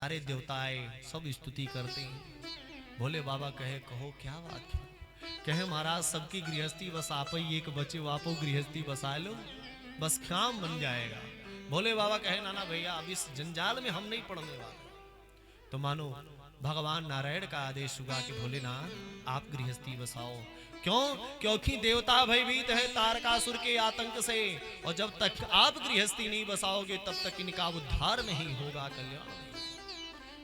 सारे देवता आए, सब स्तुति करते हैं। भोले बाबा कहे कहो क्या बात है? कहे महाराज सबकी गृहस्थी बस आप ही एक बचे, वापो गृहस्थी बसा लो, बस काम बन जाएगा। भोले बाबा कहे ना ना भैया, अब इस जंजाल में हम नहीं पड़ने वाले। तो मानो भगवान नारायण का आदेश हुआ कि भोलेनाथ आप गृहस्थी बसाओ। क्यों? क्योंकि देवता भयभीत है तारकासुर के आतंक से, और जब तक आप गृहस्थी नहीं बसाओगे तब तक इनका उद्धार नहीं होगा, कल्याण।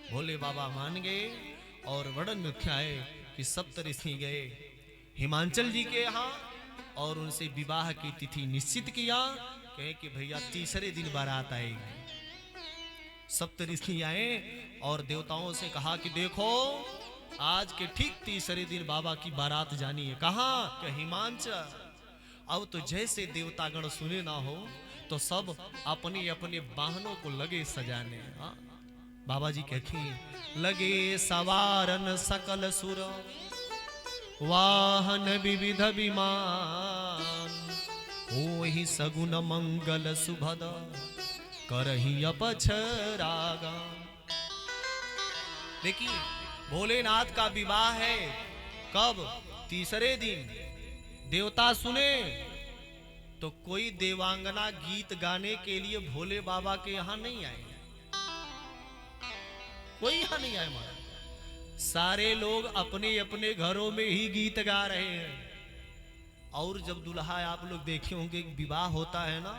भोले बाबा मान गए और वर्णन मुख्य है कि सप्तऋषि गए हिमांचल जी के यहाँ और उनसे विवाह की तिथि निश्चित किया। कहे कि भैया तीसरे दिन बारात आएगी। सप्तऋषि आए और देवताओं से कहा कि देखो आज के ठीक तीसरे दिन बाबा की बारात जानी है। कहाँ? कि हिमांचल। अब तो जैसे देवतागण सुने ना हो तो सब अपने अपने वाहनों को लगे सजाने। बाबा जी कहती लगे सवारन सकल सुर वाहन विविध विमान, ओहि सगुन मंगल सुभद करही अपछरागा। देखिए भोलेनाथ का विवाह है कब? तीसरे दिन। देवता सुने तो कोई देवांगना गीत गाने के लिए भोले बाबा के यहां नहीं आए, कोई यहां नहीं आए महाराज। सारे लोग अपने अपने घरों में ही गीत गा रहे हैं। और जब दुल्हा, आप लोग देखे होंगे विवाह होता है ना,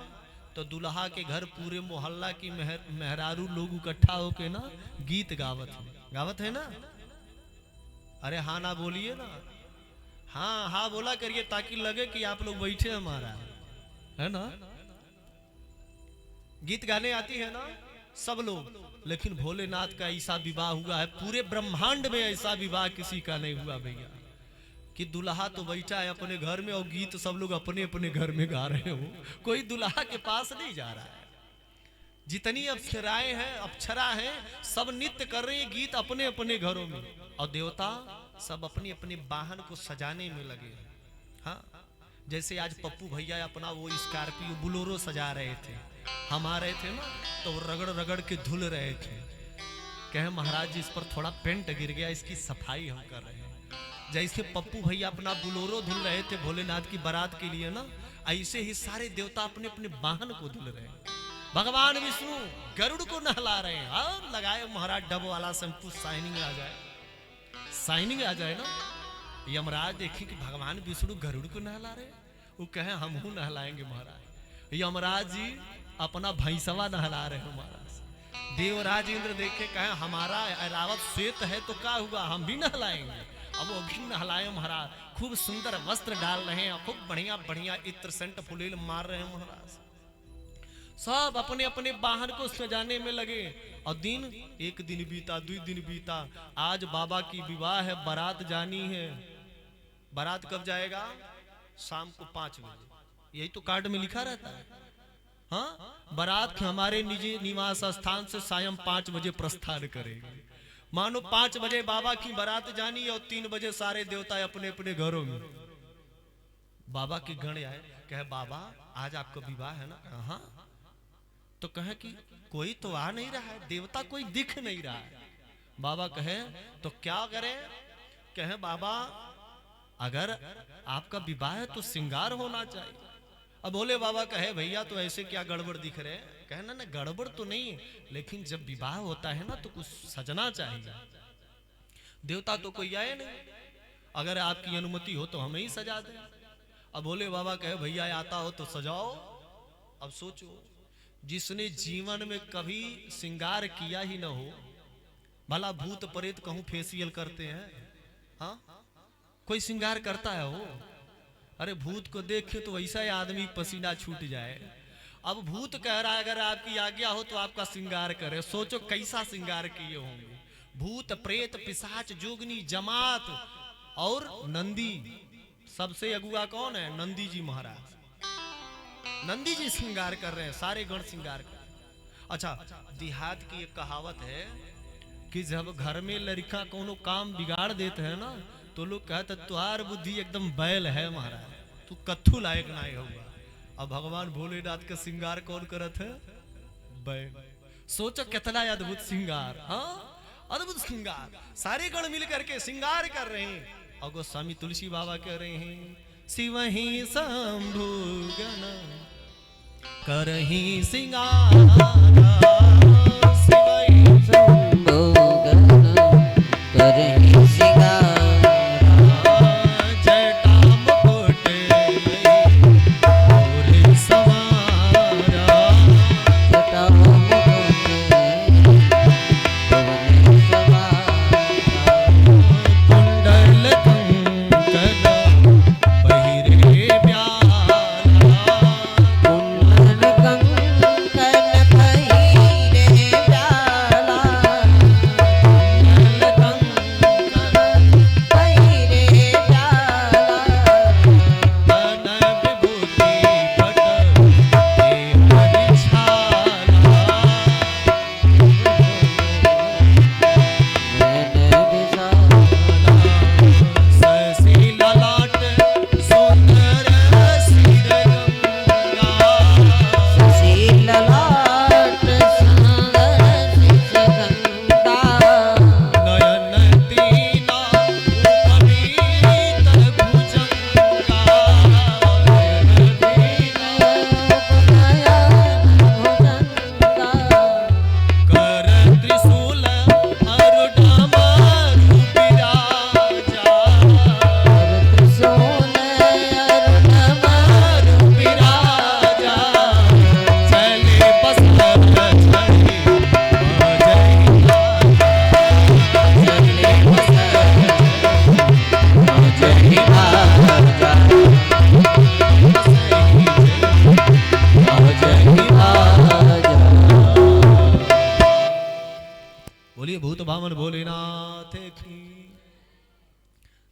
तो दुल्हा के घर पूरे मोहल्ला की मेहरारू लोग इकट्ठा होके ना गीत गावत है ना। अरे हाँ ना बोलिए ना, हाँ हाँ बोला करिए ताकि लगे कि आप लोग बैठे हमारा, है ना। गीत गाने आती है ना सब लोग। लेकिन भोलेनाथ का ऐसा विवाह हुआ है, पूरे ब्रह्मांड में ऐसा विवाह किसी का नहीं हुआ भैया, कि दुल्हा तो बैठा है अपने घर में और गीत सब लोग अपने अपने घर में गा रहे हो, कोई दुल्हा के पास नहीं जा रहा है। जितनी अप्सराएं हैं, अप्सरा हैं, सब नृत्य कर रही है गीत अपने अपने घरों में, और देवता सब अपने अपने वाहन को सजाने में लगे। हाँ, जैसे आज पप्पू भैया अपना वो स्कॉर्पियो बुलोरो सजा रहे थे, हम आ रहे थे ना तो रगड़ रगड़ के धुल रहे थे। कहे महाराज जी इस पर थोड़ा पेंट गिर गया, इसकी सफाई हम कर रहे हैं। जैसे पप्पू भैया अपना बुलोरो धुल रहे थे भोलेनाथ की बारात के लिए ना, ऐसे ही सारे देवता अपने अपने वाहन को धुल रहे हैं। भगवान विष्णु गरुड़ को नहला रहे हैं। हाँ, लगाए महाराज डब वाला शैम्पू, शाइनिंग आ जाए, शाइनिंग आ जाए ना। यमराज देखे कि भगवान विष्णु गरुड़ को नहला रहे, वो कहे हम हूं नहलाएंगे महाराज। यमराज जी अपना भैंसवा नहला रहे हैं महाराज। देवराज इंद्र देखे कहे हमारा ऐरावत श्वेत है तो क्या हुआ, हम भी नहलाएंगे। अब वो भी नहलाए महाराज, खूब सुंदर वस्त्र डाल रहे हैं, खूब बढ़िया बढ़िया इत्र सेंट फुलेल मार रहे हैं महाराज। सब अपने अपने वाहन को सजाने में लगे। और दिन, एक दिन बीता, 2 दिन बीता, आज बाबा की विवाह है, बारात जानी है। बारात कब जाएगा? शाम को 5 बजे, यही तो कार्ड में लिखा रहता है। हाँ, बारात हमारे निजी निवास स्थान से सायं 5 बजे प्रस्थान करेगी। मानो 5 बजे बाबा की बारात जानी और 3 बजे सारे देवता अपने अपने घरों में। बाबा के गण आए, कहे बाबा आज आपका विवाह है ना? हाँ। तो कहे कि कोई तो आ नहीं रहा है, देवता कोई दिख नहीं रहा है। बाबा कहे तो क्या करें? कहे बाबा अगर आपका विवाह है तो श्रृंगार होना चाहिए। अब भोले बाबा कहे भैया तो ऐसे क्या गड़बड़ दिख रहे हैं? कहे ना गड़बड़ तो नहीं है, लेकिन जब विवाह होता है ना तो कुछ सजना चाहिए। देवता तो कोई आए नहीं, अगर आपकी अनुमति हो तो हमें ही सजा दें। अब भोले बाबा कहे भैया आता हो तो सजाओ। अब सोचो, जिसने जीवन में कभी श्रृंगार किया ही ना हो, भला भूत प्रेत कहूं फेशियल करते हैं? हाँ, कोई श्रृंगार करता है हो? अरे भूत को देखे तो वैसा ही आदमी पसीना छूट जाए। अब भूत कह रहा है अगर आपकी आज्ञा हो तो आपका श्रृंगार करे। सोचो कैसा श्रृंगार किए होंगे। भूत प्रेत पिशाच जोगनी जमात और नंदी, सबसे अगुआ कौन है? नंदी जी महाराज। नंदी जी श्रृंगार कर रहे हैं, सारे गण श्रृंगार कर रहे हैं। अच्छा, देहात की एक कहावत है कि जब घर में लड़का कोनो काम बिगाड़ देते हैं ना तो लोग कहते तुहार बुद्धि एकदम बैल है महाराज, तू कत्थू लायक नहीं होगा। अब भगवान भोलेनाथ का श्रृंगार कौन करत है? बैल। सोचो कितना अद्भुत श्रृंगार, हाँ अद्भुत श्रृंगार। सारे गण मिल करके श्रृंगार कर रहे हैं और गोस्वामी तुलसी बाबा कह रहे हैं शिव ही शंभु गण करही श्रृंगार, शिव ही शंभु गण करहि श्रृंगार,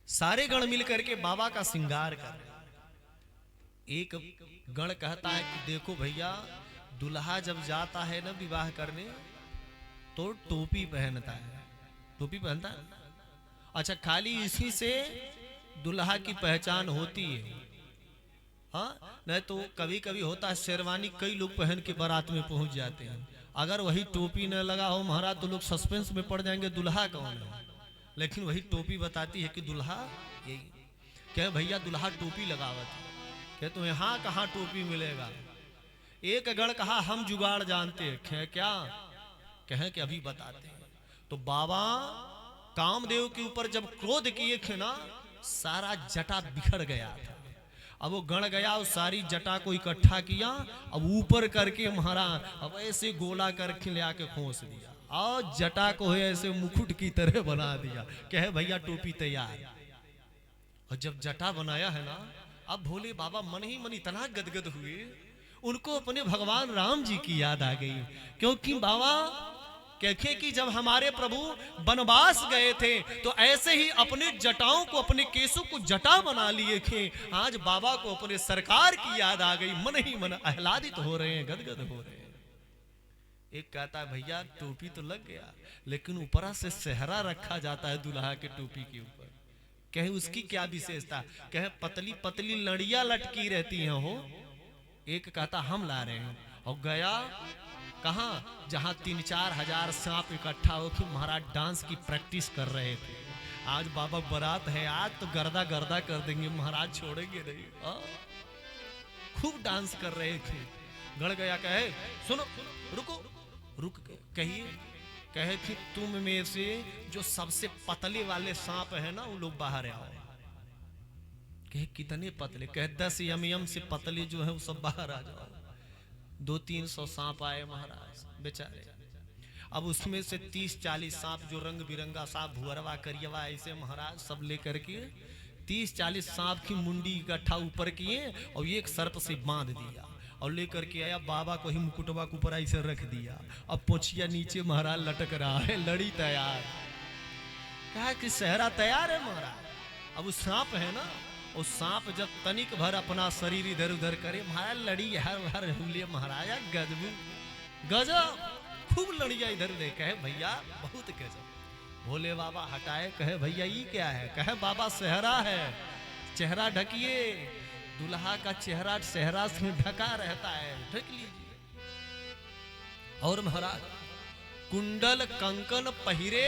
सारे गण मिल करके बाबा का श्रृंगार कर रहे। एक गण कहता है कि देखो भैया, दुल्हा जब जाता है ना विवाह करने तो टोपी पहनता है। टोपी पहनता है, अच्छा खाली इसी से दुल्हा की पहचान होती है। हाँ, नहीं तो कभी कभी होता है शेरवानी कई लोग पहन के बारात में पहुंच जाते हैं। अगर वही टोपी न लगा हो महाराज तो लोग सस्पेंस में पड़ जाएंगे दुल्हा कौन है। लेकिन वही टोपी बताती है कि दुल्हा यही। क्या भैया दुल्हा टोपी लगावत है, क्या तो यहाँ कहाँ टोपी मिलेगा। एक गण कहा हम जुगाड़ जानते हैं, क्या कहें कि अभी बताते हैं। तो बाबा कामदेव के ऊपर जब क्रोध किए थे ना, सारा जटा बिखर गया था। अब वो गण गया, उस सारी जटा को इकट्ठा किया, अब ऊपर करके महाराज अब ऐसे गोला करके ले आके खोस दिया और जटा को ऐसे मुकुट की तरह बना दिया। कहे भैया टोपी तैयार। और जब जटा बनाया है ना, अब भोले बाबा मन ही मन इतना गदगद हुए, उनको अपने भगवान राम जी की याद आ गई। क्योंकि बाबा कहते कि जब हमारे प्रभु वनवास गए थे तो ऐसे ही अपने जटाओं को, अपने केसों को जटा बना लिए थे। आज बाबा को अपने सरकार की याद आ गई, मन ही मन आह्लादित हो रहे हैं, गदगद हो रहे हैं। एक कहता है भैया टोपी तो लग गया, लेकिन ऊपरा से सेहरा रखा जाता है दुल्हा के टोपी के ऊपर। कहे उसकी क्या विशेषता, कहे पतली पतली लड़ियां लटकी रहती हैं हो। एक कहता हम ला रहे हैं, और गया कहां, जहां 3-4 हजार सांप इकट्ठा होकर महाराज डांस की प्रैक्टिस कर रहे थे। आज बाबा बारात है, आज तो गर्दा गर्दा कर देंगे महाराज, छोड़ेंगे नहीं। खूब डांस कर रहे थे। गड़ गया, कहे सुनो रुको, रुक कहिए, कहे कि तुम में से जो सबसे पतले वाले सांप है ना, वो लोग बाहर आओ। कहे कितने पतले, कहे 10 यम से पतले जो है वो सब बाहर आ जाओ। 200-300 सांप आए महाराज बेचारे। अब उसमें से 30-40 सांप जो रंग बिरंगा सांप, भुअरवा करियवा ऐसे महाराज सब लेकर के 30-40 सांप की मुंडी इकट्ठा ऊपर किए और एक सर्प से बांध दिया और लेकर के आया। बाबा को ही मुकुटवा के ऊपर ऐसे रख दिया। अब पोछिया नीचे महाराज लटक रहा है, लड़ी तैयार। कहा कि सेहरा तैयार है महाराज। अब उस सांप है ना, उस सांप जब तनिक भर अपना शरीर इधर उधर करे, महाराज लड़ी हर हर हुलिया महाराजा गजब गजब, खूब लड़िया इधर उधर। कहे भैया बहुत गजब। भोले बाबा हटाए, कहे भैया ये क्या है, कहे बाबा सेहरा है, चेहरा ढकिए। दुल्हा का चेहरा सेहरा से ढका रहता है, ढक लीजिए। और महाराज कुंडल कंकन पहिरे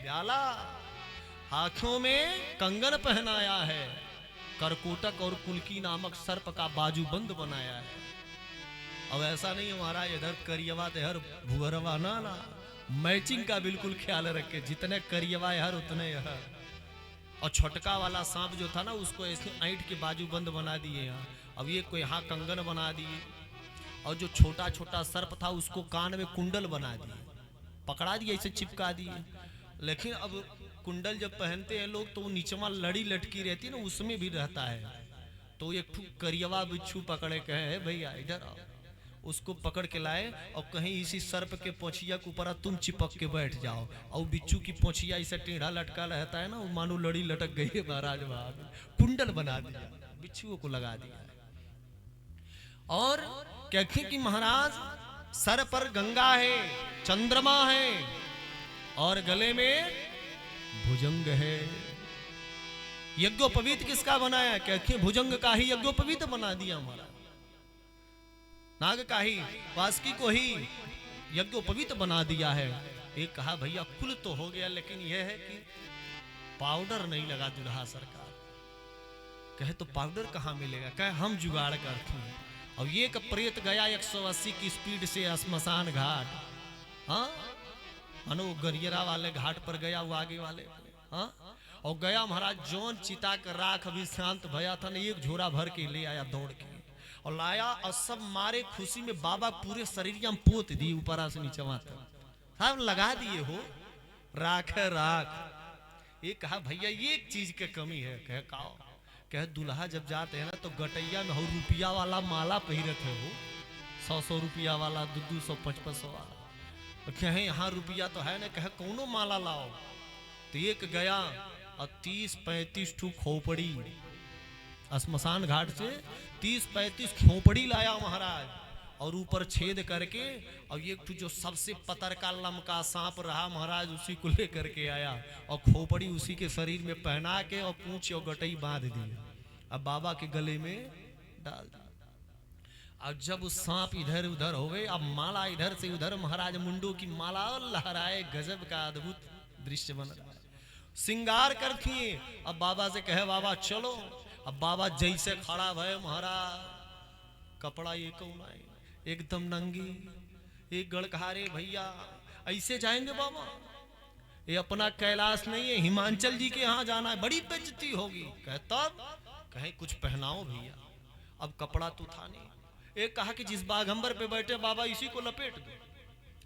ब्याला, हाथों में कंगन पहनाया है, करकोटक और कुलकी नामक सर्प का बाजूबंद बनाया है। अब ऐसा नहीं हमारा इधर करियवा तेहर भुअरवा ना, मैचिंग का बिल्कुल ख्याल रखे, जितने करियवा हर उतने यह। और छोटका वाला सांप जो था ना उसको ऐसे ऐंठ के बाजूबंद बना दिए यहाँ। अब ये कोई यहाँ कंगन बना दिए, और जो छोटा छोटा सर्प था उसको कान में कुंडल बना दिए, पकड़ा दिए, ऐसे चिपका दिए। लेकिन अब कुंडल जब पहनते हैं लोग तो वो नीचवा लड़ी लटकी रहती है ना, उसमें भी रहता है। तो एक करियवा बिच्छू पकड़े कहे भैया इधर आओ, उसको पकड़ के लाए और कहीं इसी सर्प के पोछिया के ऊपर तुम चिपक के बैठ जाओ। और बिच्छू की पोछिया ऐसे टेढ़ा लटका रहता है ना, वो मानो लड़ी लटक गई है महाराज, वहां कुंडल बना दिया, बिच्छुओं को लगा दिया। और कहते कि महाराज सर पर गंगा है, चंद्रमा है और गले में भुजंग है। यज्ञोपवीत किसका बनाया? कहते भुजंग का ही यज्ञोपवीत बना दिया हमारा, नाग का ही, वासुकी को ही यज्ञोपवीत बना दिया है। एक कहा भैया कुल तो हो गया, लेकिन यह है कि पाउडर नहीं लगा दुल्हा सरकार। कहे तो पाउडर कहाँ मिलेगा? कहे हम जुगाड़ करते हैं। और ये एक प्रेत गया 180 की स्पीड से श्मशान घाट, हाँ अनु गरियरा वाले घाट पर गया, वो आगे वाले, हाँ और गया महाराज जौन चिता का राख अभी शांत भया था ना, एक झोरा भर के ले आया दौड़ के और लाया, और सब मारे खुशी में बाबा पूरे शरीर में पोत दी ऊपर से नीचे सब लगा दिए हो, राख है राख। ये कहा भैया ये एक चीज की कमी है। कहे काओ? कहे दुल्हा जब जाते हैं ना तो गटैया में हो रुपया वाला माला पहिरत है, हो 100 रुपया वाला, 200 500 वाला। कहे यहाँ रुपया तो है ना, कहे कौनो माला लाओ। तो एक गया और 30-35 ठू खोपड़ी श्मशान घाट से 30-35 खोपड़ी लाया महाराज, और ऊपर छेद करके, और एक जो सबसे पतर का लमका सांप रहा महाराज उसी को लेकर के आया और खोपड़ी उसी के शरीर में पहना के और पूंछ और गटई बांध दी, अब बाबा के गले में डाल दी। अब जब उस सांप इधर उधर हो गए, अब माला इधर से उधर, महाराज मुंडो की माला लहराए, गजब का अद्भुत दृश्य बन रहा है। श्रृंगार करती, अब बाबा से कहे बाबा चलो। अब बाबा जैसे खड़ा भय महाराज, कपड़ा ये कौन आए एकदम नंगी, एक गढ़ कहा रे भैया ऐसे जाएंगे बाबा, ये अपना कैलाश नहीं है, हिमाचल जी के यहाँ जाना है, बड़ी बेइज्जती होगी। कहे तब? कहे कुछ पहनाओ भैया। अब कपड़ा तो था नहीं। एक कहा कि जिस बाघंबर पे बैठे बाबा इसी को लपेट दो।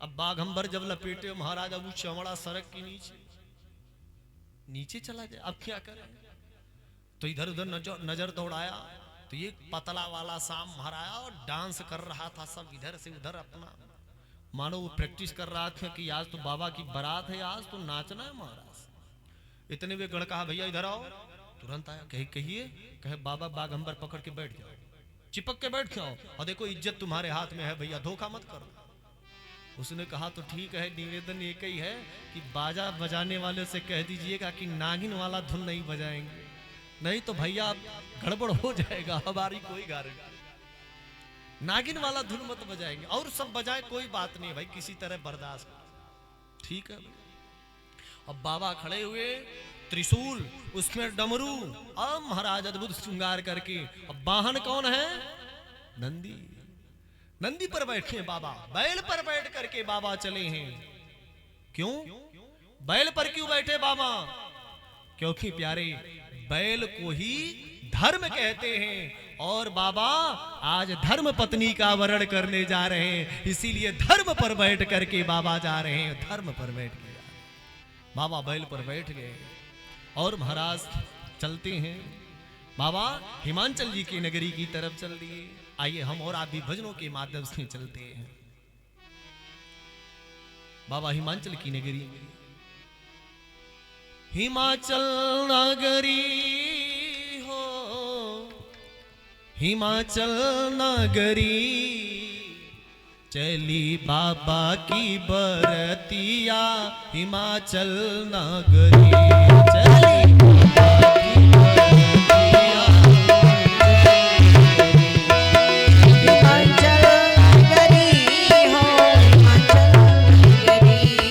अब बाघंबर जब लपेटे महाराज, अब वो चमड़ा सड़क के नीचे चला जाए, अब क्या करें? तो इधर उधर नजर दौड़ाया तो ये पतला वाला शाम महाराज और डांस कर रहा था, सब इधर से उधर अपना मानो वो प्रैक्टिस कर रहा था कि आज तो बाबा की बारात है, आज तो नाचना है महाराज। इतने में गढ़ कहा भैया इधर आओ। तुरंत आया, कहिए। कहे बाबा बाघंबर पकड़ के बैठ जाओ, चिपक के बैठ जाओ, और देखो इज्जत तुम्हारे हाथ में है भैया, धोखा मत करो। उसने कहा तो ठीक है, निवेदन एक ही है कि बाजा बजाने वाले से कह दीजिएगा कि नागिन वाला धुन नहीं बजाएंगे, नहीं तो भैया गड़बड़ हो जाएगा, हमारी कोई गारंटी। नागिन वाला धुन मत बजाएंगे, और सब बजाए कोई बात नहीं भाई, किसी तरह बर्दाश्त, ठीक है। अब बाबा खड़े हुए, त्रिशूल उसमें डमरू, अब महाराज अद्भुत श्रृंगार करके। अब वाहन कौन है? नंदी। नंदी पर बैठे बाबा, बैल पर बैठ करके बाबा चले हैं। क्यों बैल पर क्यों बैठे बाबा? क्योंकि प्यारे बैल को ही धर्म कहते हैं, और बाबा आज धर्म पत्नी का वरण करने जा रहे हैं, इसीलिए धर्म पर बैठ करके बाबा जा रहे हैं, धर्म पर बैठ के बाबा बैल पर बैठ गए। और महाराज चलते हैं, बाबा हिमाचल जी की नगरी की तरफ चल दिए। आइए हम और आप भी भजनों के माध्यम से चलते हैं बाबा हिमाचल की नगरी। हिमाचल नगरी हो, हिमाचल नगरी, चली बाबा की बरतिया, हिमाचल नगरी चली बाबा की बरतिया। हिमाचल नगरी हो, हिमाचल नगरी,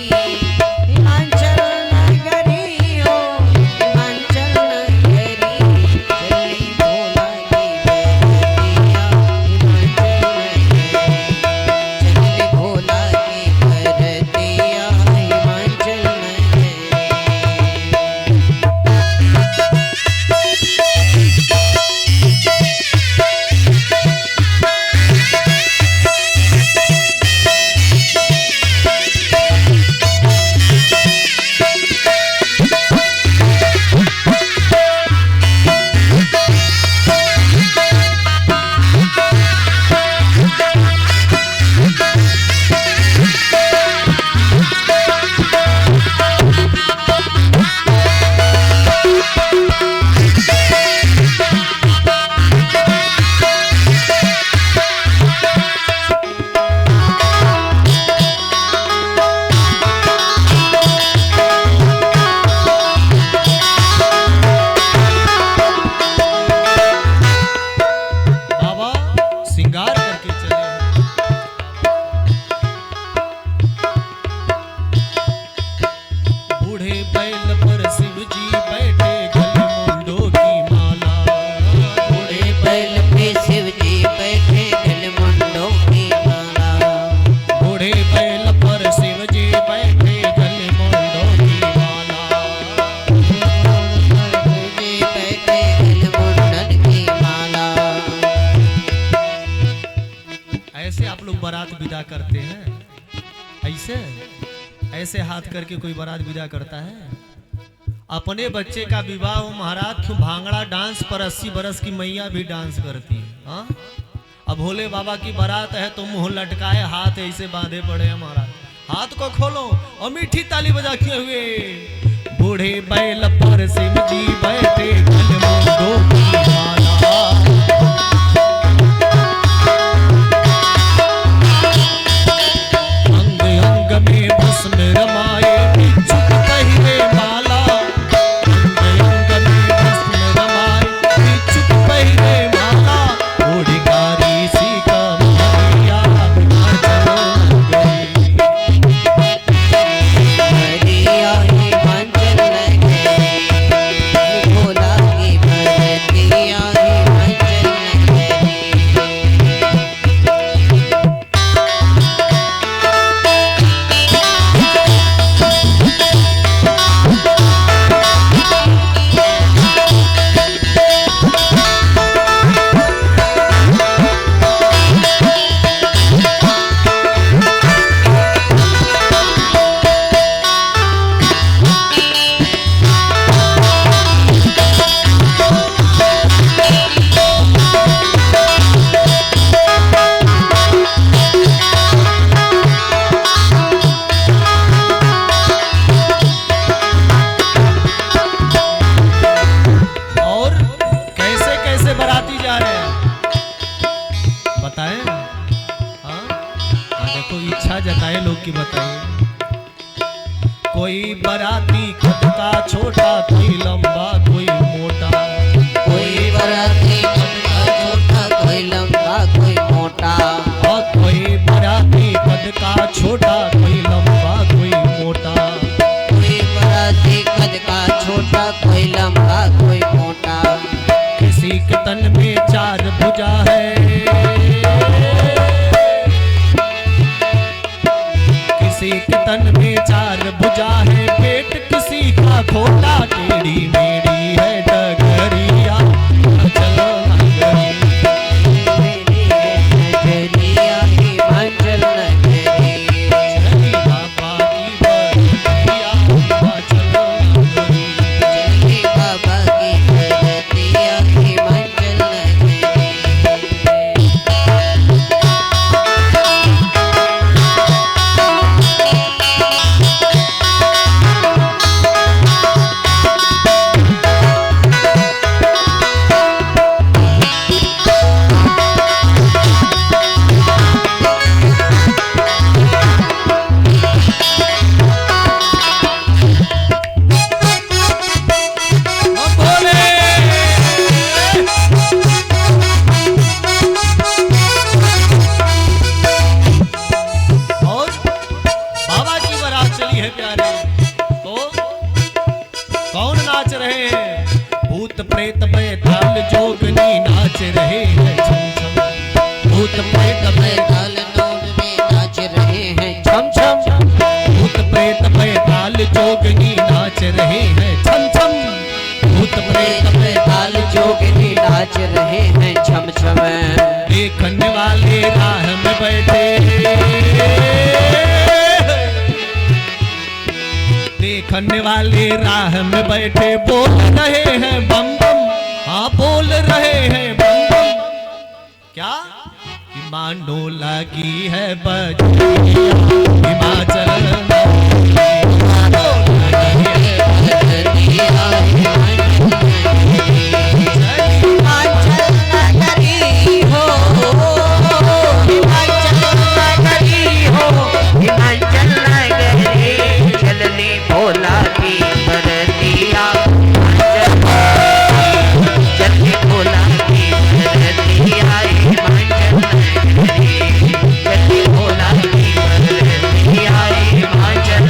बूढ़े बैल पर शिव जी बैठे गले मुंडों की माला। बूढ़े बैल पे शिव जी बैठे गल मुंडों की माला। बूढ़े बैल पर शिव जी बैठे गले मुंडों की माला। शिव जी बैठे गल मुंडन की माला। ऐसे आप लोग बारात विदा करते हैं? ऐसे हाथ करके कोई बारात विदा करता है? अपने बच्चे का विवाह हो महाराज, तो भांगड़ा डांस पर 80 बरस की मैया भी डांस करती है। हाँ, अब भोले बाबा की बारात है तो मुंह लटकाए हाथ ऐसे बांधे पड़े हैं महाराज। हाथ को खोलो और मीठी ताली बजा के हुए। बूढ़े बैल पर शिव जी बैठे गले मुंडों की माला। रमाए भिक्षुक पहिरे माला। अंग अंग में भस्म रमाए भिक्षुक पहिरे माला। ओढ़िकारी सी कमरिया हिमाचल गई। भरिया हिमाचल गई। भोला की भरतिया हिमाचल गई। जताए लोग की बताइए। कोई बराती कद का छोटा, कोई लंबा कोई मोटा। कोई बराती कद का छोटा, कोई लंबा कोई मोटा। और कोई बराती कद का छोटा, कोई लंबा कोई मोटा। कोई बराती कद का छोटा, कोई लंबा कोई मोटा। किसी के तन में 4 भुजा है, किसी के तन में 4 भुजा है। पेट किसी का खोटा, टेढ़ी मेढ़ी है डगरिया चलो नगरी। नगरिया हिमाचल नगरी। चली बाबा की बरतिया हिमाचल नगरी। चली बाबा की बरतिया हिमाचल नगरी। प्रेत बेताल जोगनी नाच रहे हैं छम छम। भूत प्रेत बेताल नोट में नाच रहे हैं छम छम। भूत प्रेत बेताल जोगनी नाच रहे हैं छम छम। भूत प्रेत बेताल जोगनी नाच रहे हैं छम छम। देखने वाले राह में बैठे, देखने वाले राह में बैठे बोल रहे हैं बम बम। हाँ बोल रहे हैं बम बम। क्या कि मानो लगी है बजरिया हिमाचल भोला की बरतिया हिमाचल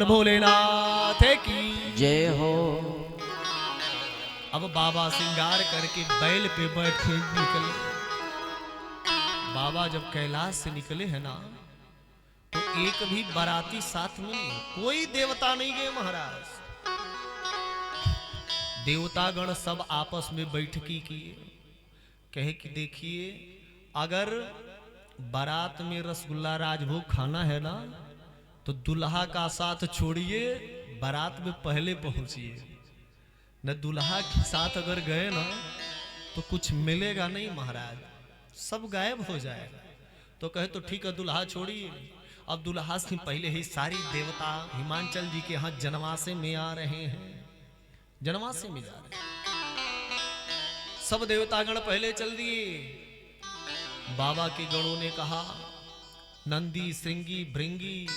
भोलेनाथ की जय हो। अब बाबा श्रृंगार करके बैल पे बैठ के निकले। बाबा जब कैलाश से निकले हैं ना, तो एक भी बाराती साथ में नहीं, कोई देवता नहीं गए महाराज। देवतागण सब आपस में बैठकी किए, कहे कि देखिए अगर बारात में रसगुल्ला राजभोग खाना है ना, तो दुल्हा का साथ छोड़िए, बारात में पहले पहुंचिए। न दुल्हा के साथ अगर गए ना तो कुछ मिलेगा नहीं महाराज, सब गायब हो जाएगा। तो कहे तो ठीक है दुल्हा छोड़िए। अब दुल्हा से पहले ही सारी देवता हिमांचल जी के यहाँ जनवासे में आ रहे हैं, जनवासे में जा रहे हैं। सब देवतागण पहले चल दिए। बाबा के गणों ने कहा नंदी श्रृंगी भृंगी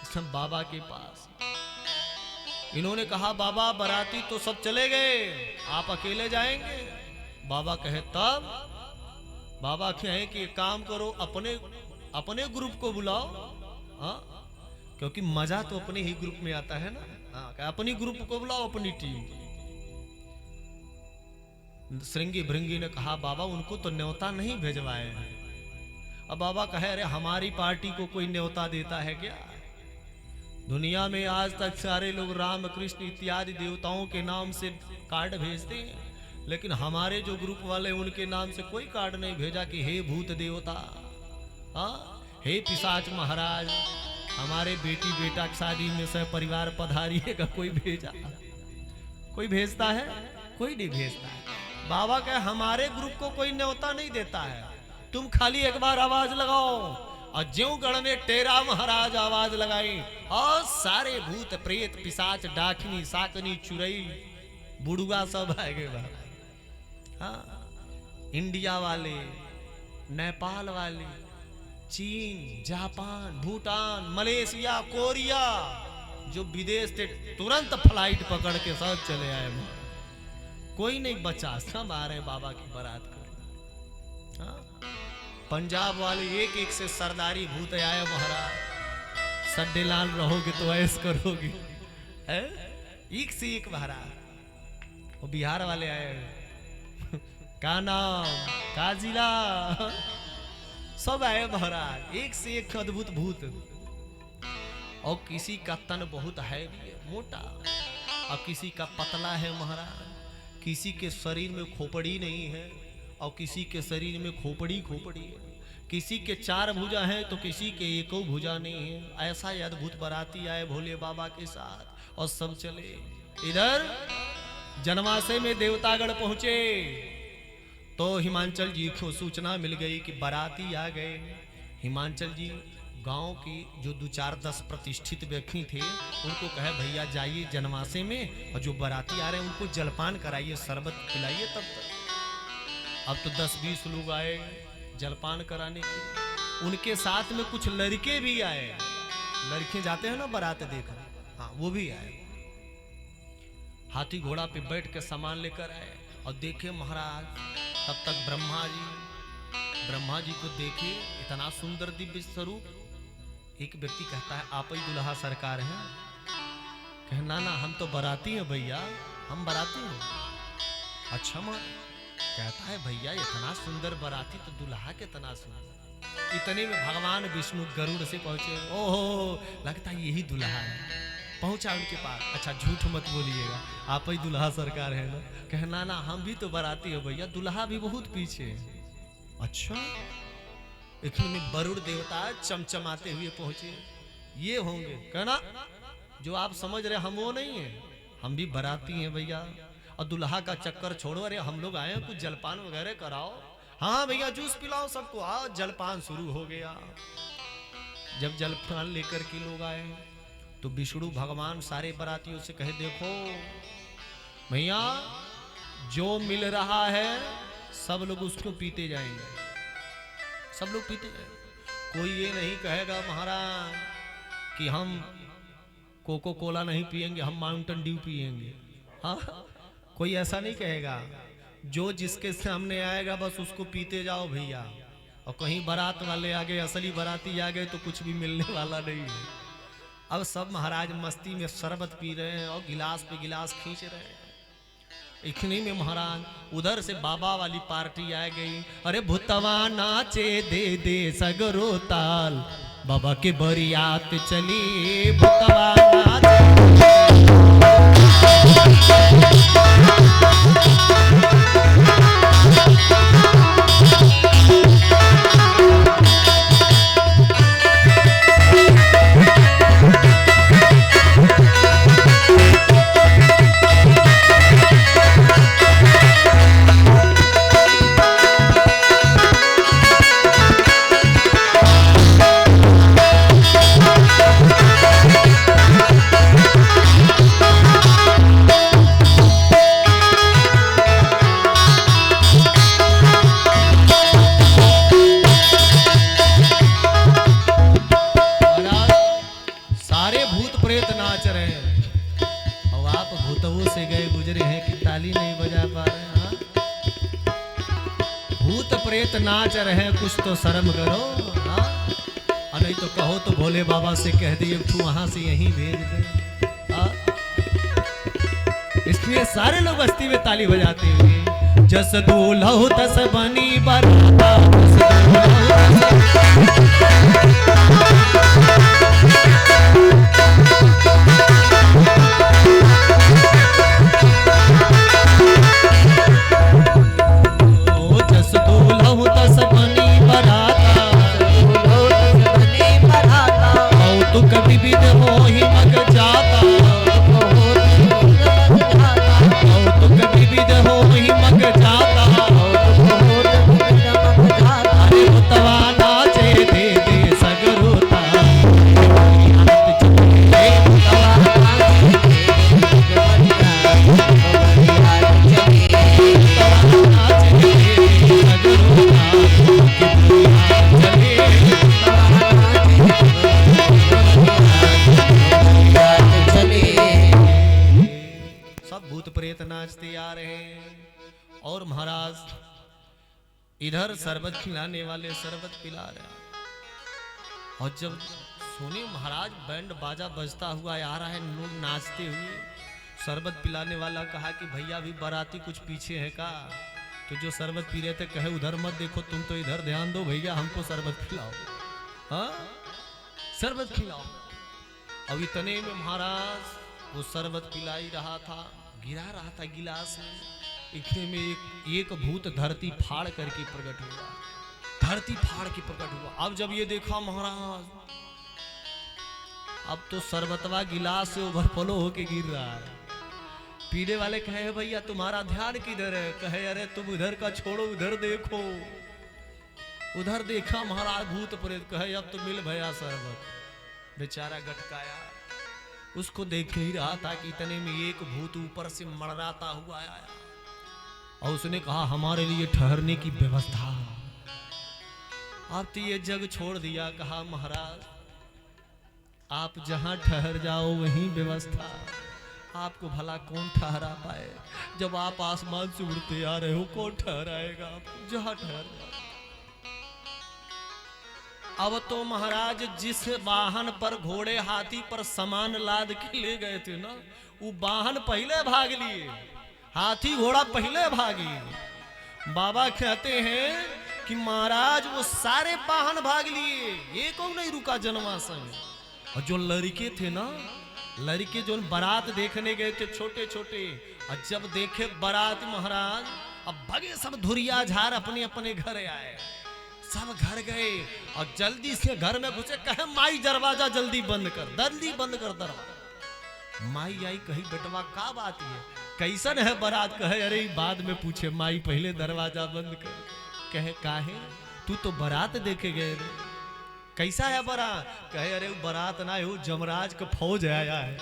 सब बाबा के पास। इन्होंने कहा बाबा बाराती तो सब चले गए, आप अकेले जाएंगे? बाबा कहे तब? बाबा कहे कि एक काम करो, अपने ग्रुप को बुलाओ। हाँ, क्योंकि मजा तो अपने ही ग्रुप में आता है ना। हाँ, अपनी ग्रुप को बुलाओ, अपनी टीम। श्रृंगी भृंगी ने कहा बाबा उनको तो न्योता नहीं भेजवाए हैं। अब बाबा कहे अरे हमारी पार्टी को कोई न्योता देता है क्या? दुनिया में आज तक सारे लोग राम कृष्ण इत्यादि देवताओं के नाम से कार्ड भेजते हैं, लेकिन हमारे जो ग्रुप वाले उनके नाम से कोई कार्ड नहीं भेजा कि हे भूत देवता, हाँ हे पिशाच महाराज, हमारे बेटी बेटा की शादी में से परिवार पधारिएगा, कोई भेजा? कोई भेजता है? कोई नहीं भेजता है। बाबा कहे हमारे ग्रुप को कोई न्योता नहीं देता है, तुम खाली एक बार आवाज लगाओ। और ज्यों गण में टेरा महाराज आवाज लगाई और सारे भूत प्रेत पिशाच डाकनी साकनी चुरई बुढ़ुआ सब आ गए। हाँ, इंडिया वाले, नेपाल वाले, चीन, जापान, भूटान, मलेशिया, कोरिया, जो विदेश थे तुरंत फ्लाइट पकड़ के सब चले आए। कोई नहीं बचा, सब आ रहे बाबा की बारात कर। हाँ? पंजाब वाले एक एक से सरदारी भूत आए महाराज, सड्डे लाल रहोगे तो ऐस करोगे, एक से एक महाराज। वो बिहार वाले आए, का नाम, का जिला, सब आए महाराज, एक से एक अद्भुत भूत। और किसी का तन बहुत है मोटा और किसी का पतला है महाराज, किसी के शरीर में खोपड़ी नहीं है और किसी के शरीर में खोपड़ी है, किसी के 4 भुजा हैं तो किसी के 1 भुजा नहीं है। ऐसा ही अद्भुत बाराती आए भोले बाबा के साथ और सब चले। इधर जनवासे में देवतागण पहुंचे तो हिमांचल जी को सूचना मिल गई कि बाराती आ गए। हिमांचल जी गांव की जो 2-4-10 प्रतिष्ठित व्यक्ति थे उनको कहे भैया जाइए जनवासे में और जो बाराती आ रहे हैं उनको जलपान कराइए, शरबत पिलाइए। तब तक अब तो 10-20 लोग आए जलपान कराने के। उनके साथ में कुछ लड़के भी आए, लड़के जाते हैं ना बारात देखने, हाँ वो भी आए। हाथी घोड़ा पे बैठ के सामान लेकर आए और देखे महाराज। तब तक ब्रह्मा जी को देखे, इतना सुंदर दिव्य स्वरूप। एक व्यक्ति कहता है आप ही दुल्हा सरकार हैं? कहना ना हम तो बाराती हैं भैया, हम बाराती हैं। अच्छा मां? कहता है भैया इतना सुंदर बाराती तो दुल्हा कितना सुंदर। इतने में भगवान विष्णु गरुड़ से पहुंचे। ओहो लगता है यही दुल्हा है। पहुंचा उनके पास। अच्छा झूठ मत बोलिएगा, आप ही दुल्हा सरकार है ना? कहना ना हम भी तो बाराती है भैया, दुल्हा भी बहुत पीछे है। अच्छा, इतने वरुण देवता चमचमाते हुए पहुंचे, ये होंगे? कहना जो आप समझ रहे हम वो नहीं है, हम भी बाराती हैं भैया। और दुल्हा का चक्कर छोड़ो, अरे हम लोग आए हैं कुछ जलपान वगैरह कराओ। हाँ भैया जूस पिलाओ सबको। आओ, जलपान शुरू हो गया। जब जलपान लेकर के लोग आए तो विष्णु भगवान सारे बारातियों से कहे देखो भैया जो मिल रहा है सब लोग उसको पीते जाएंगे, सब लोग पीते जाएंगे। कोई ये नहीं कहेगा महाराज कि हम कोको कोला नहीं पिएंगे, हम माउंटेन ड्यू पिएंगे। हाँ, कोई ऐसा नहीं कहेगा। जो जिसके सामने आएगा बस उसको पीते जाओ भैया। और कहीं बारात वाले आ गए, असली बाराती आ गए तो कुछ भी मिलने वाला नहीं है। अब सब महाराज मस्ती में शरबत पी रहे हैं और गिलास पे गिलास खींच रहे हैं। इतनी में महाराज उधर से बाबा वाली पार्टी आ गई। अरे भूतवा नाचे दे दे सगरो ताल, बाबा के बरियात चली भूतवा नाचे। नाच रहे कुछ तो शर्म करो, हाँ? नहीं तो कहो तो भोले बाबा से कह दिए तू वहां से यहीं भेज दे, हाँ? इसलिए सारे लोग बस्ती में ताली बजाते हुए जस दूल्हो तस बनी बराता, तो कभी भी हो ही मग जाता, तो कभी भी हो ही मग जाता। अरे भूतवा नाचे दे दे सगरोता, प्रेत नाचते आ रहे हैं और महाराज इधर शरबत खिलाने वाले शरबत पिला रहे। और जब सुने महाराज बैंड बाजा बजता हुआ आ रहा है, लोग नाचते हुए, शरबत पिलाने वाला कहा कि भैया भी बाराती कुछ पीछे है का? तो जो शरबत पी रहे थे कहे उधर मत देखो, तुम तो इधर ध्यान दो भैया, हमको शरबत खिलाओ, हाँ शरबत खिलाओ। अब इतने में महाराज वो शरबत पिला ही रहा था, गिरा रहा था गिलास में। इतने में एक भूत धरती फाड़ करके प्रकट हुआ, धरती फाड़ के प्रकट हुआ। अब जब ये देखा महाराज, अब तो शरबतवा गिलास से ओवरफ्लो होके गिर रहा है। पीने वाले कहे भैया तुम्हारा ध्यान किधर है? कहे अरे तुम उधर का छोड़ो, उधर देखो। उधर देखा महाराज भूत प्रेत, कहे अब तो मिल भैया शरबत। बेचारा गटकाया, उसको देख ही रहा था कि इतने में एक भूत ऊपर से मड़राता हुआ आया और उसने कहा हमारे लिए ठहरने की व्यवस्था। अब तो ये जग छोड़ दिया, कहा महाराज आप जहां ठहर जाओ वहीं व्यवस्था, आपको भला कौन ठहरा पाए? जब आप आसमान से उड़ते आ रहे हो कौन ठहराएगा आपको? जहां ठहर जाओ। अब तो महाराज जिस वाहन पर घोड़े हाथी पर सामान लाद के ले गए थे ना, वो वाहन पहले भाग लिए, हाथी घोड़ा पहले भागी। बाबा कहते हैं कि महाराज वो सारे वाहन भाग लिए, ये कौन नहीं रुका जनवासन। और जो लड़के थे ना, लड़के जो बारात देखने गए थे छोटे छोटे, और जब देखे बारात महाराज, अब भगे सब धुरिया झार अपने अपने घर आए, सब घर गए और जल्दी से घर में घुसे। कहे माई दरवाजा जल्दी बंद कर, जल्दी बंद कर दरवाजा। माई आई, कही बेटवा का बात है, कैसन है बारात? कहे अरे बाद में पूछे, माई पहले दरवाजा बंद कर। कहे काहे? तू तो बारात देखे गए रे, कैसा है बारात? कहे अरे बारात ना हो, जमराज का फौज आया है।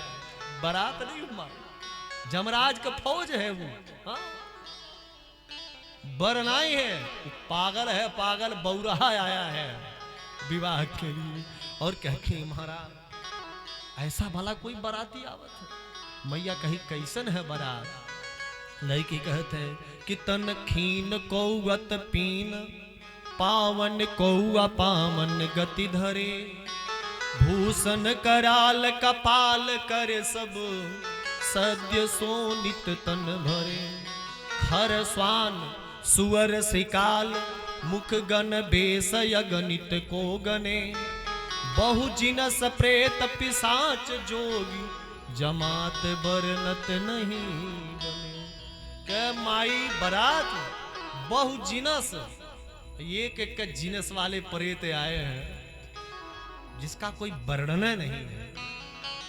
बारात नहीं माई, जमराज का फौज है वो, हाँ बरनाई है, पागल है, पागल बौरहा आया है विवाह के लिए। और कहते महाराज ऐसा भला कोई बाराती आवत है? मैया कही कैसन है बारात? लड़की कहते हैं कि तन खीन कौवत पीन, पावन कौआ पावन गति धरे। भूषण कराल कपाल करे सब सद्य सोनित तन भरे खर स्वान सुअर सिकाल मुख गण बेस गणित को गने बहु जिनस प्रेत पिशाच जोगी जमात बरनत नहीं बने। के माई बरात बहु जिनस एक जिनस वाले प्रेत आए हैं जिसका कोई वर्णन नहीं है।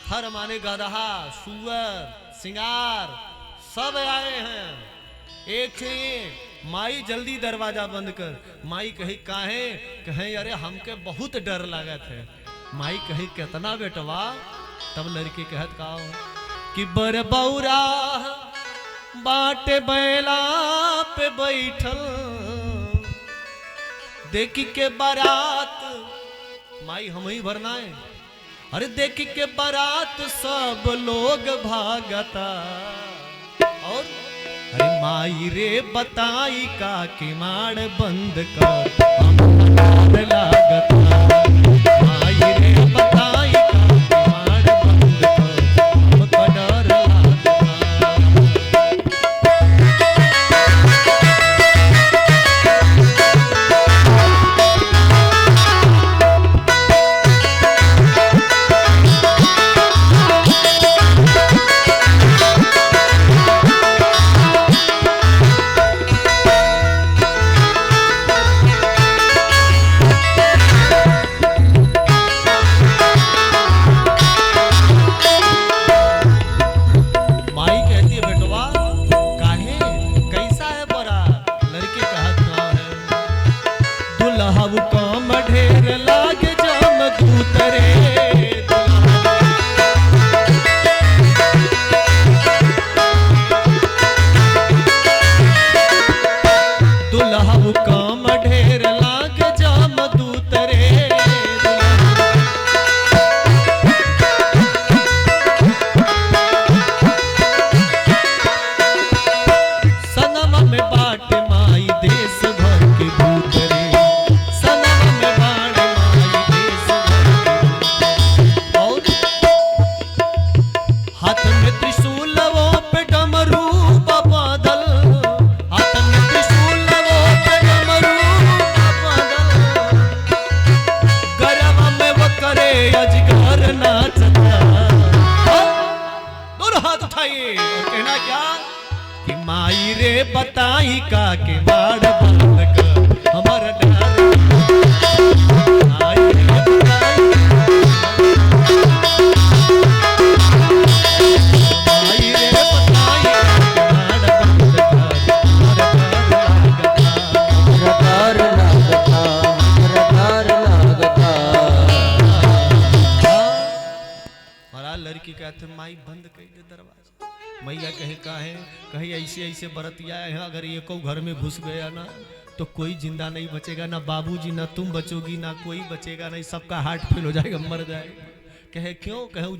हर माने गदहा सुअर सिंगार सब आए हैं एक से एक। माई जल्दी दरवाजा बंद कर। माई कही काहे? कहे अरे हमके बहुत डर लागत है। माई कही कितना बेटवा? तब लड़की कहत का कि बर बौरा बाटे बैला पे बैठल देखी के बारात। माई हम ही भरना है। अरे देखी के बारात सब लोग भागता और अरे माई रे बताई का किमाड़ बंद कर हम लागता। माई रे बताई का किमाड़ बंद कर हम डर लागता। बताई का के माड़ बंद कर हमर डर। माई रे बताई माई रे बताई का माड़ बंद कर हमर डर लागता। हमारा लड़की कहते माई बंद कर दे दरवाजा। मैया कहे काहे? कहीं ऐसे ऐसे बरतिया है अगर ये को घर में घुस गया ना तो कोई जिंदा नहीं बचेगा। ना बाबूजी ना तुम बचोगी ना कोई बचेगा नहीं। सबका हार्ट फेल हो जाएगा मर जाएगा। कहे क्यों? कहे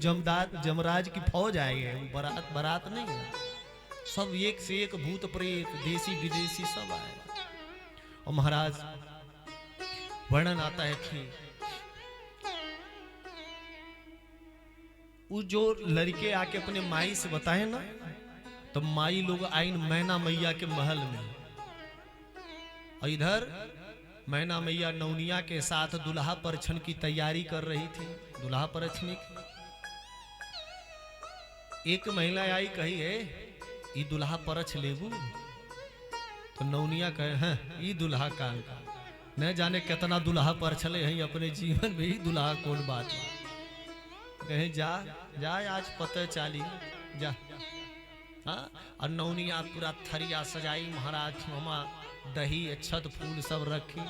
जमराज की फौज आएगी। बारात बारात नहीं है। सब एक से एक भूत प्रेत देसी विदेशी सब आएगा। और महाराज वर्णन आता है कि वो जो लड़के आके अपने माई से बताए ना तो माई लोग आइन मैना मैया के महल में। और इधर मैना मैया नौनिया के साथ दुल्हा परछन की तैयारी कर रही थी। दुल्हा परछने की एक महिला आई कही है ई दुल्हा परछ लेबू? तो नौनिया कहे हैं ई दुल्हा कान का न जाने कितना दुल्हा परछले हैं अपने जीवन में। ही दुल्हा कौन बात है? कहे जा जा आज पता चाली जा। हाँ और नौनिया पूरा थरिया सजाई। महाराज मामा दही अक्षत फूल सब रखी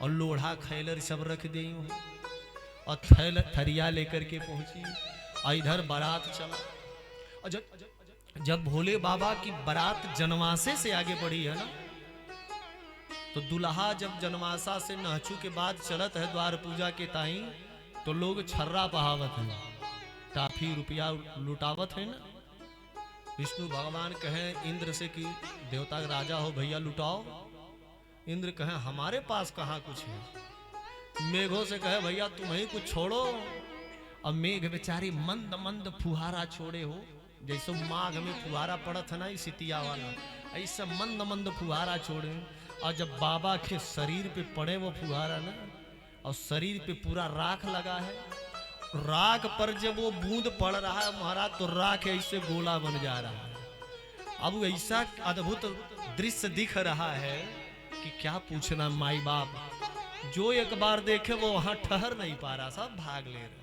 और लोढ़ा खैलर सब रख दी और थरिया लेकर के पहुंची। और इधर बारात चला। और जब भोले बाबा की बारात जनवासे से आगे बढ़ी है ना तो दुल्हा जब जनवासा से नहचू के बाद चलत है द्वार पूजा के ताई तो लोग छर्रा बहावत है, काफी रुपया लुटावत है ना। विष्णु भगवान कहे इंद्र से कि देवता राजा हो भैया लुटाओ। इंद्र कहे हमारे पास कहाँ कुछ है। मेघों से कहे भैया तुम ही कुछ छोड़ो अब मेघ बेचारी मंद मंद फुहारा छोड़े हो, जैसे माघ में फुहारा पड़त है ना सितिया वाला, ऐसा मंद मंद फुहारा छोड़े। और जब बाबा के शरीर पे पड़े वो फुहारा ना, और शरीर पे पूरा राख लगा है, राख पर जब वो बूंद पड़ रहा है महाराज, तो राख ऐसे गोला बन जा रहा है। अब ऐसा अद्भुत दृश्य दिख रहा है कि क्या पूछना। माई बाप जो एक बार देखे वो वहां ठहर नहीं पा रहा, सब भाग ले रहा।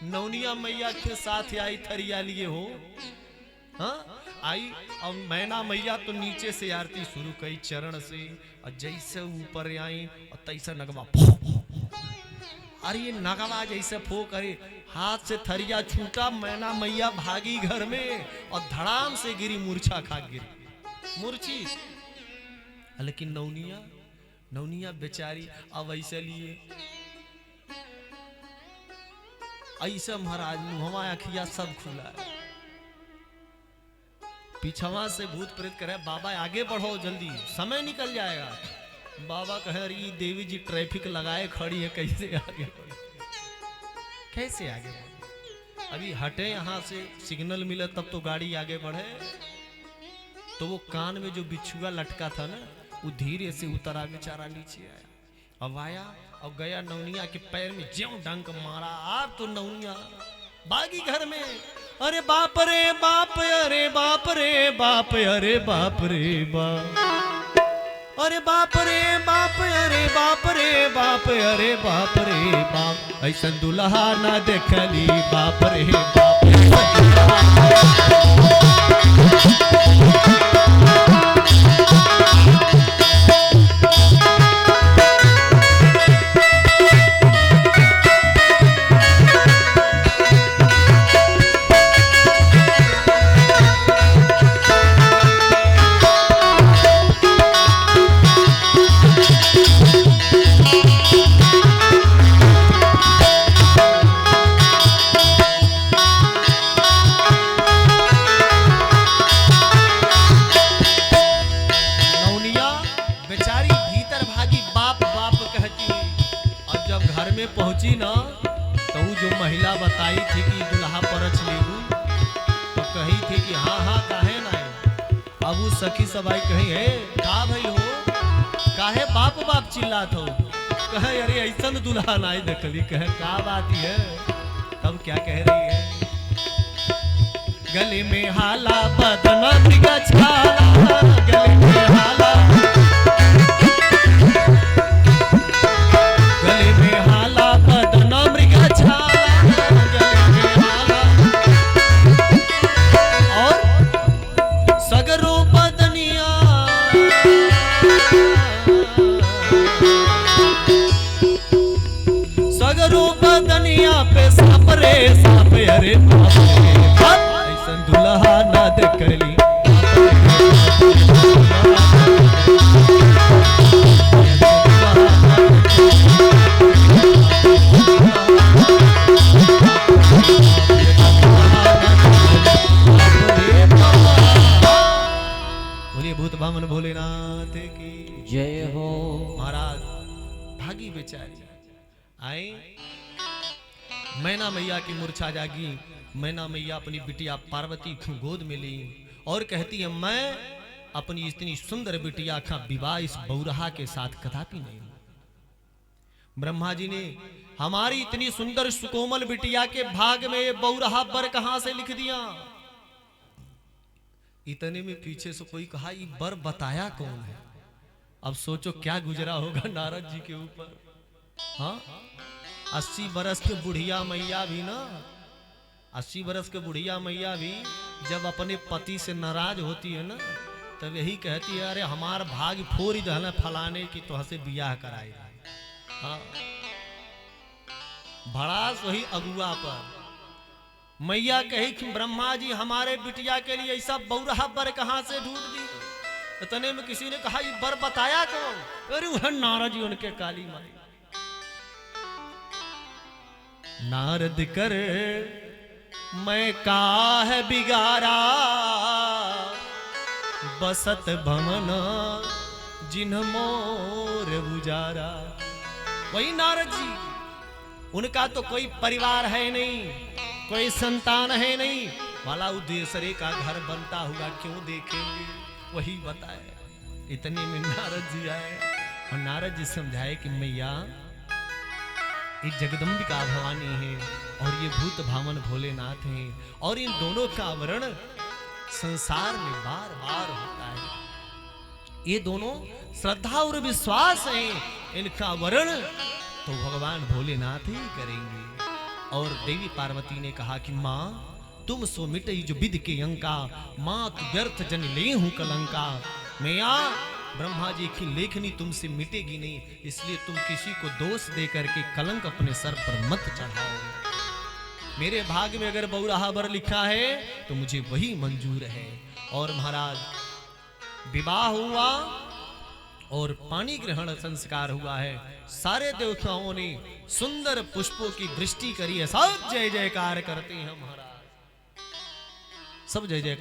नौनिया मैया के साथ आई थरिया लिए हो, हाँ आई। और मैना मैया तो नीचे से आरती शुरू कई चरण से, और जैसे ऊपर आई और तैसे नगवा अरे ये नगवा जैसे फो करे, हाथ से थरिया छूटा, मैना मैया भागी घर में और धड़ाम से गिरी, मूर्छा खा गिरी मूर्छी। लेकिन नौनिया बेचारी अब ऐसे लिए ऐसा महाराज मुहवा अखिया सब खुला है। पीछवा से भूत प्रेत करे बाबा आगे बढ़ो जल्दी समय निकल जाएगा। बाबा कहे रही देवी जी ट्रैफिक लगाए खड़ी है, कैसे आगे बढ़े, कैसे आगे बढ़े। अभी हटे यहाँ से सिग्नल मिले तब तो गाड़ी आगे बढ़े। तो वो कान में जो बिच्छुआ लटका था ना, वो धीरे से उतरा बेचारा नीचे आया। अब आया और गया नौनिया के पैर में ज्यों डंक मारा। आप तो नौनिया बागी घर में, अरे बाप रे बाप, अरे बाप रे बाप, अरे बाप रे बाप, अरे बाप रे बाप, अरे बाप रे बाप, अरे बाप रे बाप, ऐसा दुल्हा ना देखली बाप रे बाप। पहुंची ना तो जो महिला बताई थी कि दुल्हा परछ लेबू, तो कही थी कि हाँ हाँ काहे ना है। अब उस सखी सबाई कही है का भाई हो, काहे बाप बाप चिल्लात हो। कहे अरे ऐसा दुल्हा ना देखली। कहे का बात है। तब क्या कह रही है, गले में हाला बदना मृगा छाला, गले में हाला, गले में हाला बदना मृगा छाला, गले में हाला, और सगरो बदनिया, सगरो बदनिया पे साप रे साप, अरे बाप रे बाप, ऐसा दुल्हा ना देखली। बोलिए भूत बामन भोलेनाथ की जय हो। महाराज भागी बेचारी आए, मैना मैया की मूर्छा जागी। मैना मैया अपनी बिटिया पार्वती को गोद में ली और कहती है मैं अपनी इतनी सुंदर बिटिया का विवाह इस बौरहा के साथ कदापि नहीं। ब्रह्मा जी ने हमारी इतनी सुंदर सुकोमल बिटिया के भाग में ये बौरहा बर कहां से लिख दिया। इतने में पीछे से कोई कहा ये बर बताया कौन है। अब सोचो क्या गुजरा होगा नारद जी के ऊपर। हाँ 80 बरस के बुढ़िया मैया भी ना, 80 बरस के बुढ़िया मैया भी जब अपने पति से नाराज होती है ना, तब यही कहती है अरे हमार भाग फोरी दहल फलाने की तो हसे बियाह कराई। हाँ भड़ास वही अगुआ पर। मैया कही कि ब्रह्मा जी हमारे बिटिया के लिए ऐसा बौरहा बर कहां से ढूंढ दी। इतने में किसी ने कहा ये बर बताया कौन। अरे वह नारद जी उनके काली माई। नारद कर मैं काहे बिगारा, बसत भवन जिन्ह मोर बुजारा। वही नारद जी उनका तो कोई परिवार है नहीं, कोई संतान है नहीं, वाला उद्देश्य का घर बनता हुआ क्यों देखेंगे? वही बताए। इतने में नारद जी आए और नारद जी समझाए कि मैया ये जगदम्बिका भवानी है और ये भूत भावन भोलेनाथ हैं, और इन दोनों का वर्ण संसार में बार बार होता है। ये दोनों श्रद्धा और विश्वास है, इनका वर्ण तो भगवान भोलेनाथ ही करेंगे। और देवी पार्वती ने कहा कि माँ तुम सो मिटे जो विद के अंका, माँ तु व्यर्थ जन ले हूं कलंका। मैया ब्रह्मा जी की लेखनी तुमसे मिटेगी नहीं, इसलिए तुम किसी को दोष दे करके कलंक अपने सर पर मत चढ़ाओ। मेरे भाग्य में अगर बौराहा वर लिखा है तो मुझे वही मंजूर है। और महाराज विवाह हुआ और पानी ग्रहण संस्कार हुआ है। सारे देवताओं ने सुंदर पुष्पों की वृष्टि करी है। सब जय जयकार करते हैं महाराज, सब जय जय